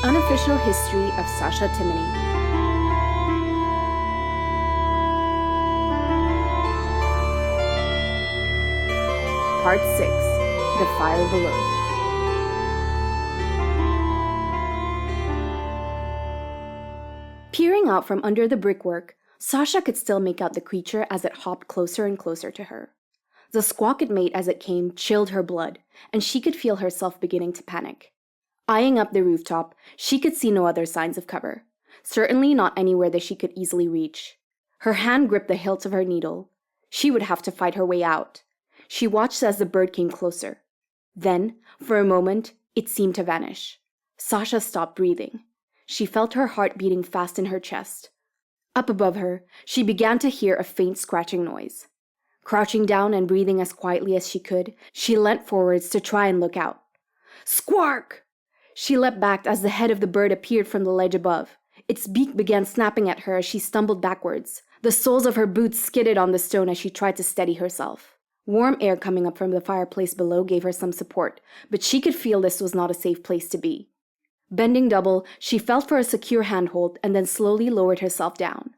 Unofficial History of Sacha Timony. Part 6. The Fire Below. Peering out from under the brickwork, Sacha could still make out the creature as it hopped closer and closer to her. The squawk it made as it came chilled her blood, and she could feel herself beginning to panic. Eyeing up the rooftop, she could see no other signs of cover, certainly not anywhere that she could easily reach. Her hand gripped the hilt of her needle. She would have to fight her way out. She watched as the bird came closer. Then, for a moment, it seemed to vanish. Sacha stopped breathing. She felt her heart beating fast in her chest. Up above her, she began to hear a faint scratching noise. Crouching down and breathing as quietly as she could, she leant forwards to try and look out. Squark! She leapt back as the head of the bird appeared from the ledge above. Its beak began snapping at her as she stumbled backwards. The soles of her boots skidded on the stone as she tried to steady herself. Warm air coming up from the fireplace below gave her some support, but she could feel this was not a safe place to be. Bending double, she felt for a secure handhold and then slowly lowered herself down.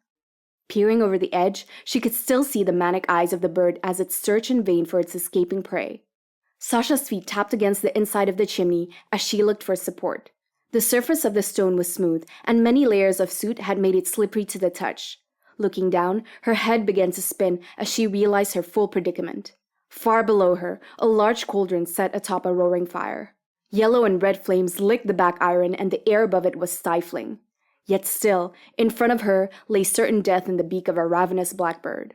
Peering over the edge, she could still see the manic eyes of the bird as it searched in vain for its escaping prey. Sacha's feet tapped against the inside of the chimney as she looked for support. The surface of the stone was smooth, and many layers of soot had made it slippery to the touch. Looking down, her head began to spin as she realized her full predicament. Far below her, a large cauldron sat atop a roaring fire. Yellow and red flames licked the back iron, and the air above it was stifling. Yet still, in front of her lay certain death in the beak of a ravenous blackbird.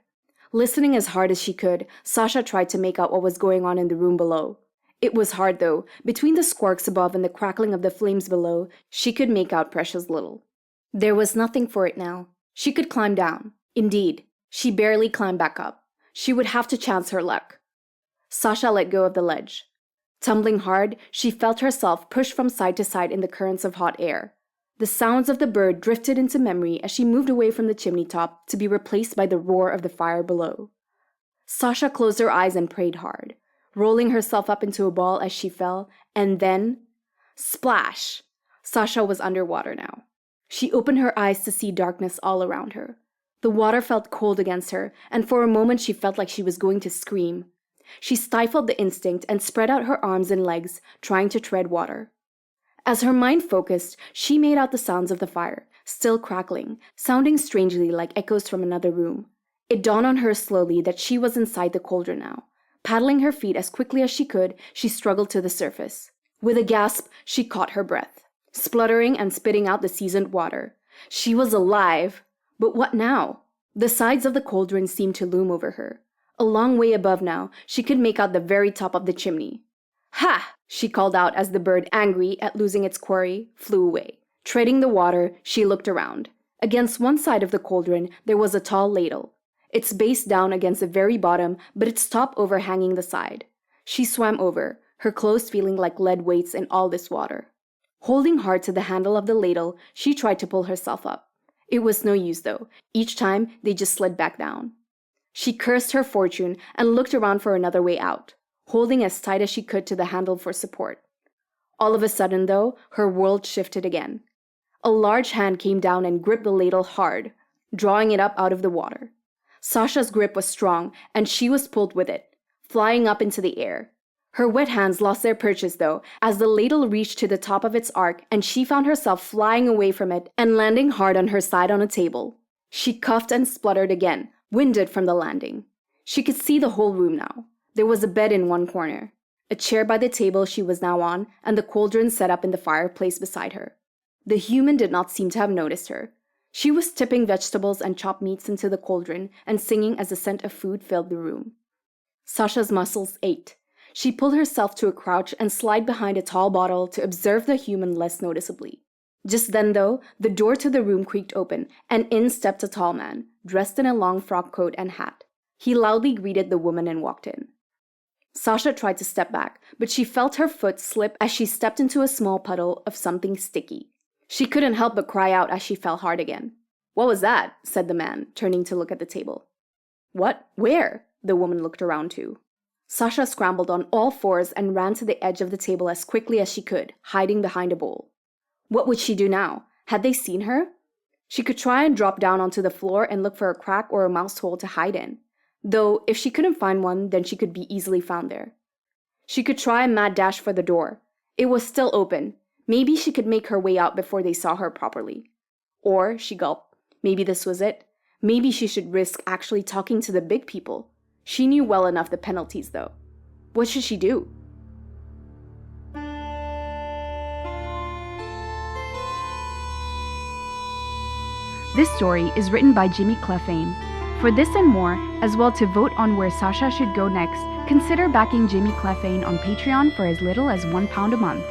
Listening as hard as she could, Sacha tried to make out what was going on in the room below. It was hard, though. Between the squawks above and the crackling of the flames below, she could make out precious little. There was nothing for it now. She could climb down. Indeed, she barely climbed back up. She would have to chance her luck. Sacha let go of the ledge. Tumbling hard, she felt herself pushed from side to side in the currents of hot air. The sounds of the bird drifted into memory as she moved away from the chimney top to be replaced by the roar of the fire below. Sacha closed her eyes and prayed hard, rolling herself up into a ball as she fell, and then... Splash! Sacha was underwater now. She opened her eyes to see darkness all around her. The water felt cold against her, and for a moment she felt like she was going to scream. She stifled the instinct and spread out her arms and legs, trying to tread water. As her mind focused, she made out the sounds of the fire, still crackling, sounding strangely like echoes from another room. It dawned on her slowly that she was inside the cauldron now. Paddling her feet as quickly as she could, she struggled to the surface. With a gasp, she caught her breath, spluttering and spitting out the seasoned water. She was alive! But what now? The sides of the cauldron seemed to loom over her. A long way above now, she could make out the very top of the chimney. Ha! She called out as the bird, angry at losing its quarry, flew away. Treading the water, she looked around. Against one side of the cauldron, there was a tall ladle, its base down against the very bottom, but its top overhanging the side. She swam over, her clothes feeling like lead weights in all this water. Holding hard to the handle of the ladle, she tried to pull herself up. It was no use, though. Each time, they just slid back down. She cursed her fortune and looked around for another way out, holding as tight as she could to the handle for support. All of a sudden, though, her world shifted again. A large hand came down and gripped the ladle hard, drawing it up out of the water. Sacha's grip was strong, and she was pulled with it, flying up into the air. Her wet hands lost their purchase, though, as the ladle reached to the top of its arc, and she found herself flying away from it and landing hard on her side on a table. She coughed and spluttered again, winded from the landing. She could see the whole room now. There was a bed in one corner, a chair by the table she was now on, and the cauldron set up in the fireplace beside her. The human did not seem to have noticed her. She was tipping vegetables and chopped meats into the cauldron and singing as the scent of food filled the room. Sacha's muscles ached. She pulled herself to a crouch and slid behind a tall bottle to observe the human less noticeably. Just then, though, the door to the room creaked open, and in stepped a tall man, dressed in a long frock coat and hat. He loudly greeted the woman and walked in. Sacha tried to step back, but she felt her foot slip as she stepped into a small puddle of something sticky. She couldn't help but cry out as she fell hard again. "What was that?" said the man, turning to look at the table. "What? Where?" The woman looked around too. Sacha scrambled on all fours and ran to the edge of the table as quickly as she could, hiding behind a bowl. What would she do now? Had they seen her? She could try and drop down onto the floor and look for a crack or a mouse hole to hide in. Though, if she couldn't find one, then she could be easily found there. She could try a mad dash for the door. It was still open. Maybe she could make her way out before they saw her properly. Or, she gulped, maybe this was it. Maybe she should risk actually talking to the big people. She knew well enough the penalties, though. What should she do? This story is written by Clephane. For this and more, as well to vote on where Sacha should go next, consider backing Clephane on Patreon for as little as £1 a month.